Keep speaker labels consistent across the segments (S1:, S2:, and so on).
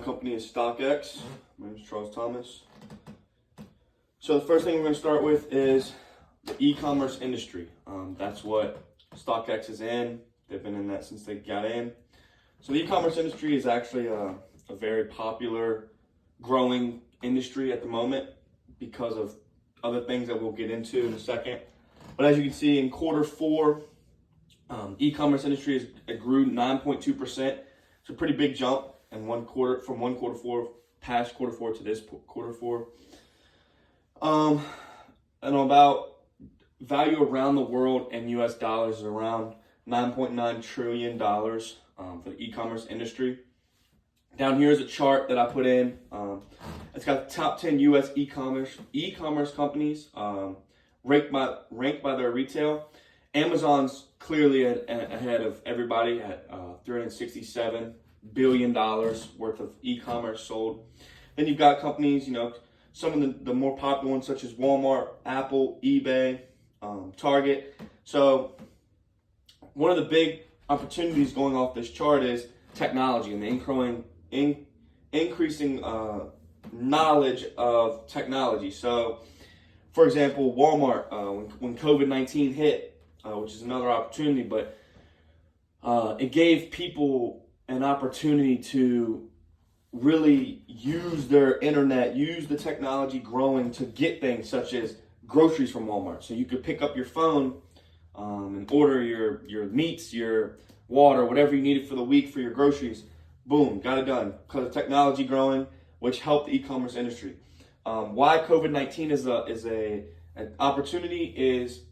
S1: company is StockX. My name is Charles Thomas. So the first thing we're going to start with is the e-commerce industry. That's what StockX is in. They've been in that since they got in. So the e-commerce industry is actually a very popular, growing industry at the moment because of other things that we'll get into in a second. But as you can see, in quarter four, e-commerce industry grew 9.2%. It's a pretty big jump in one quarter, from one quarter four, past quarter four to this quarter four. And about value around the world in US dollars is around $9.9 trillion for the e-commerce industry. Down here is a chart that I put in. It's got the top 10 US e-commerce companies ranked by their retail. Amazon's clearly ahead of everybody at $367 billion worth of e-commerce sold. Then you've got companies, some of the more popular ones such as Walmart, Apple, eBay, Target. So one of the big opportunities going off this chart is technology and the increasing knowledge of technology. So, for example, Walmart, when COVID-19 hit, which is another opportunity, but it gave people an opportunity to really use their internet, use the technology growing to get things such as groceries from Walmart. So you could pick up your phone and order your meats, your water, whatever you needed for the week for your groceries. Boom, got it done because of technology growing, which helped the e-commerce industry. Why COVID-19 is an opportunity is,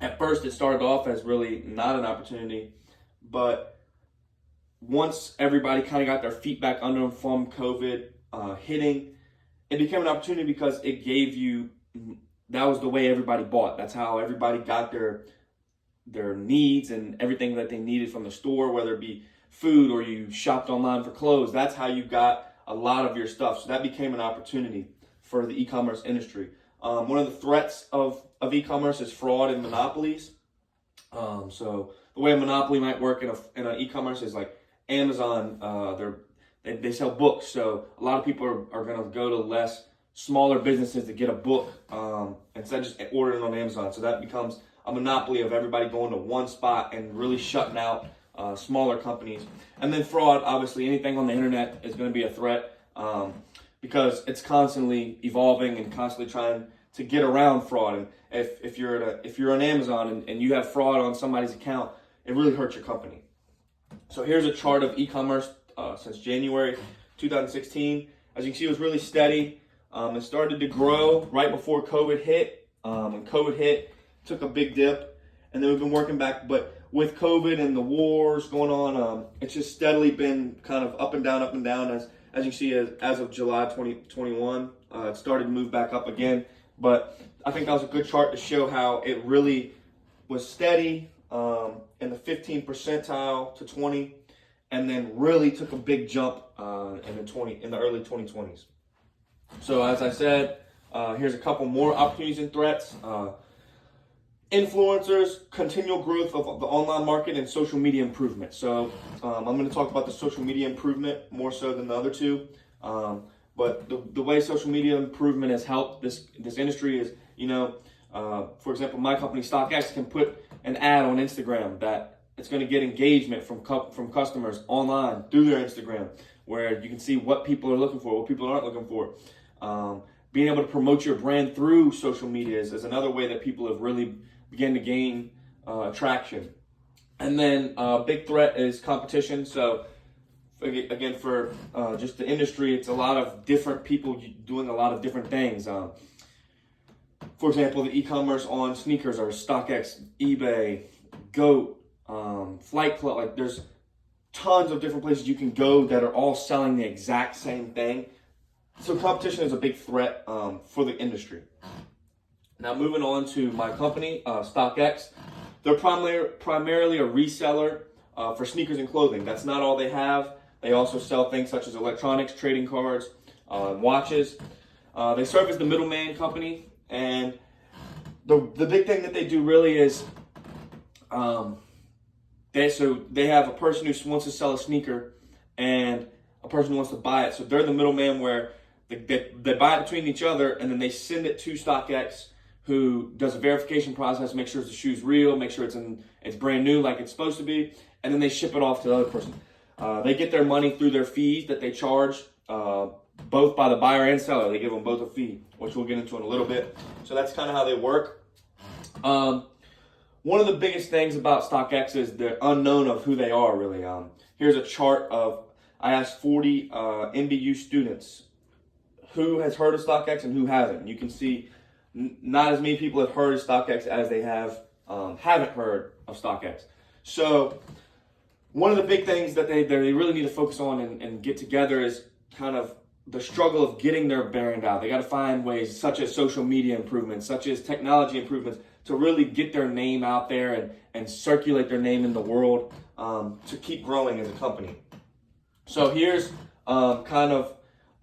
S1: at first it started off as really not an opportunity, but once everybody kind of got their feet back under them from COVID hitting, it became an opportunity because it gave you, that was the way everybody bought. That's how everybody got their needs and everything that they needed from the store, whether it be food or you shopped online for clothes. That's how you got a lot of your stuff. So that became an opportunity for the e-commerce industry. One of the threats of e-commerce is fraud and monopolies. So the way a monopoly might work in an e-commerce is like Amazon, they sell books. So a lot of people are going to go to smaller businesses to get a book instead of just ordering on Amazon. So that becomes a monopoly of everybody going to one spot and really shutting out smaller companies. And then fraud, obviously anything on the internet is going to be a threat because it's constantly evolving and constantly trying to get around fraud. And if you're on Amazon and you have fraud on somebody's account, it really hurts your company. So here's a chart of e-commerce since January 2016. As you can see, it was really steady. It started to grow right before COVID hit. When COVID hit, took a big dip, and then we've been working back. But with COVID and the wars going on, it's just steadily been kind of up and down. As you see, as of July 2021, it started to move back up again. But I think that was a good chart to show how it really was steady in the 15th percentile to 20, and then really took a big jump in the early 2020s. So as I said, here's a couple more opportunities and threats. Influencers, continual growth of the online market, and social media improvement. So I'm going to talk about the social media improvement more so than the other two. But the way social media improvement has helped this industry is, for example, my company StockX can put an ad on Instagram that it's going to get engagement from customers online through their Instagram, where you can see what people are looking for, what people aren't looking for. Being able to promote your brand through social media is another way that people have really begun to gain traction. And then a big threat is competition. So again, for just the industry, it's a lot of different people doing a lot of different things. For example, the e-commerce on sneakers are StockX, eBay, GOAT, Flight Club. Like there's tons of different places you can go that are all selling the exact same thing. So competition is a big threat for the industry. Now moving on to my company, StockX. They're primarily a reseller for sneakers and clothing. That's not all they have. They also sell things such as electronics, trading cards, watches. They serve as the middleman company, and the big thing that they do really is they have a person who wants to sell a sneaker, and a person who wants to buy it. So they're the middleman where they buy it between each other, and then they send it to StockX, who does a verification process, make sure the shoe's real, make sure it's brand new like it's supposed to be, and then they ship it off to the other person. They get their money through their fees that they charge, both by the buyer and seller. They give them both a fee, which we'll get into in a little bit. So that's kind of how they work. One of the biggest things about StockX is the unknown of who they are, really. Here's a chart of, I asked 40 NBU students who has heard of StockX and who hasn't. You can see not as many people have heard of StockX as they haven't heard of StockX. So one of the big things that they really need to focus on and get together is kind of the struggle of getting their brand out. They got to find ways such as social media improvements, such as technology improvements, to really get their name out there and circulate their name in the world, to keep growing as a company. So here's kind of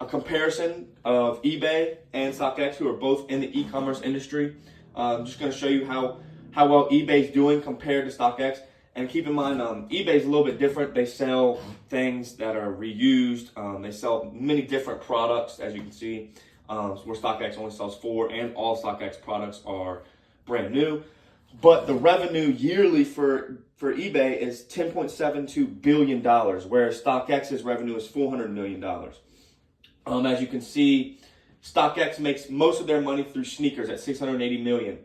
S1: a comparison of eBay and StockX, who are both in the e-commerce industry. I'm just going to show you how well eBay's doing compared to StockX. And keep in mind, eBay's a little bit different. They sell things that are reused. They sell many different products, as you can see, where StockX only sells 4, and all StockX products are brand new. But the revenue yearly for eBay is $10.72 billion, whereas StockX's revenue is $400 million. As you can see, StockX makes most of their money through sneakers at $680 million,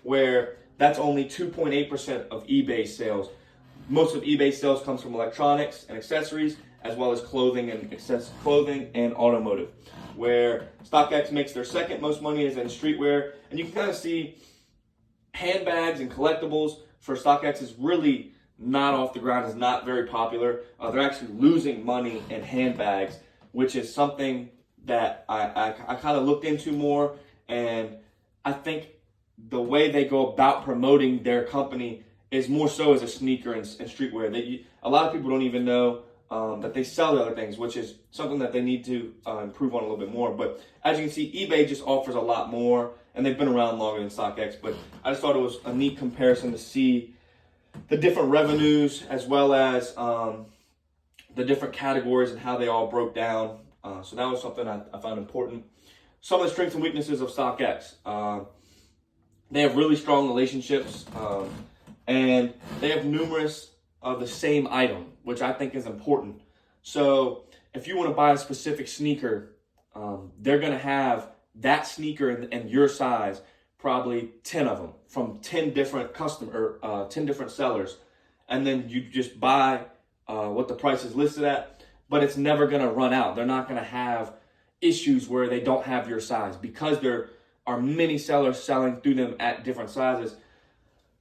S1: where that's only 2.8% of eBay sales. Most of eBay sales comes from electronics and accessories, as well as clothing and automotive, where StockX makes their second most money is in streetwear. And you can kind of see handbags and collectibles for StockX is really not off the ground, is not very popular. They're actually losing money in handbags, which is something that I kind of looked into more, and I think the way they go about promoting their company is more so as a sneaker and streetwear. A lot of people don't even know that they sell the other things, which is something that they need to improve on a little bit more. But as you can see, eBay just offers a lot more, and they've been around longer than StockX. But I just thought it was a neat comparison to see the different revenues, as well as the different categories and how they all broke down. So that was something I found important. Some of the strengths and weaknesses of StockX. They have really strong relationships, and they have numerous of the same item, which I think is important. So if you want to buy a specific sneaker, they're going to have that sneaker in your size, probably 10 of them from 10 different 10 different sellers. And then you just buy what the price is listed at, but it's never going to run out. They're not going to have issues where they don't have your size, because there are many sellers selling through them at different sizes.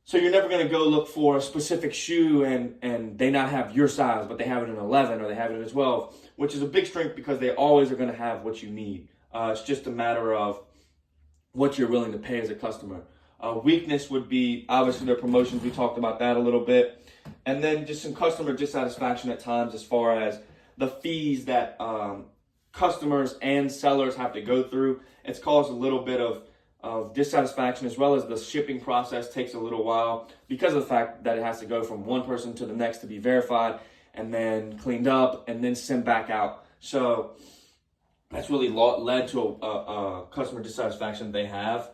S1: So you're never going to go look for a specific shoe and they not have your size, but they have it in 11 or they have it in 12, which is a big strength because they always are going to have what you need. It's just a matter of what you're willing to pay as a customer. Weakness would be obviously their promotions. We talked about that a little bit. And then just some customer dissatisfaction at times, as far as the fees that customers and sellers have to go through. It's caused a little bit of dissatisfaction, as well as the shipping process takes a little while because of the fact that it has to go from one person to the next to be verified and then cleaned up and then sent back out. So that's really led to a customer dissatisfaction they have.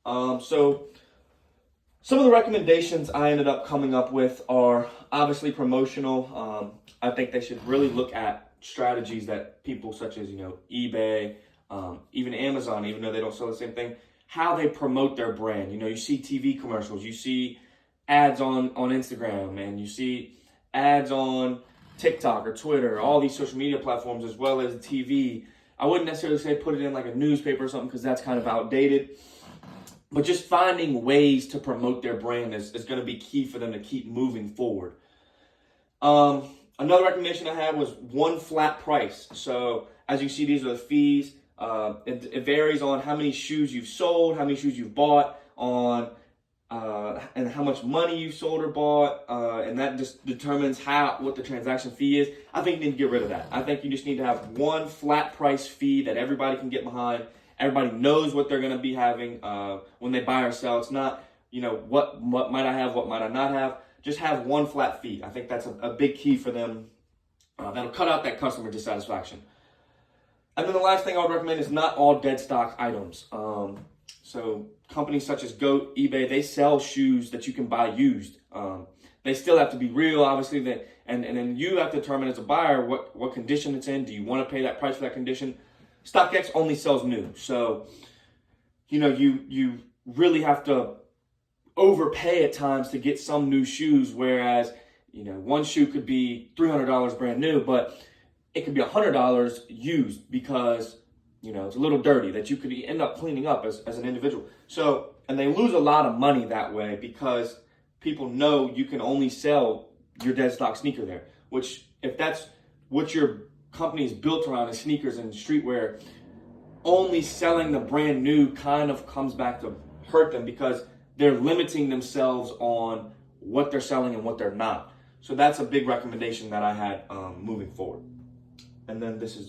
S1: So some of the recommendations I ended up coming up with are obviously promotional. I think they should really look at strategies that people such as, eBay, even Amazon, even though they don't sell the same thing, how they promote their brand. You see TV commercials, you see ads on Instagram, and you see ads on TikTok or Twitter, all these social media platforms, as well as TV. I wouldn't necessarily say put it in like a newspaper or something, because that's kind of outdated. But just finding ways to promote their brand is going to be key for them to keep moving forward. Another recommendation I had was one flat price. So as you see, these are the fees. It varies on how many shoes you've sold, how many shoes you've bought, and how much money you've sold or bought, and that just determines what the transaction fee is. I think you need to get rid of that. I think you just need to have one flat price fee that everybody can get behind. Everybody knows what they're going to be having when they buy or sell. It's not, what might I have, what might I not have. Just have one flat fee. I think that's a big key for them That'll cut out that customer dissatisfaction. And then the last thing I would recommend is not all dead stock items. So companies such as GOAT, eBay, they sell shoes that you can buy used. They still have to be real, obviously, and then you have to determine as a buyer what condition it's in. Do you want to pay that price for that condition? StockX only sells new. So, you really have to overpay at times to get some new shoes, whereas, one shoe could be $300 brand new, but it could be $100 used because, it's a little dirty that you could end up cleaning up as an individual. So, and they lose a lot of money that way because people know you can only sell your dead stock sneaker there, which if that's what your company is built around is sneakers and streetwear, only selling the brand new kind of comes back to hurt them because they're limiting themselves on what they're selling and what they're not. So that's a big recommendation that I had moving forward. And then this is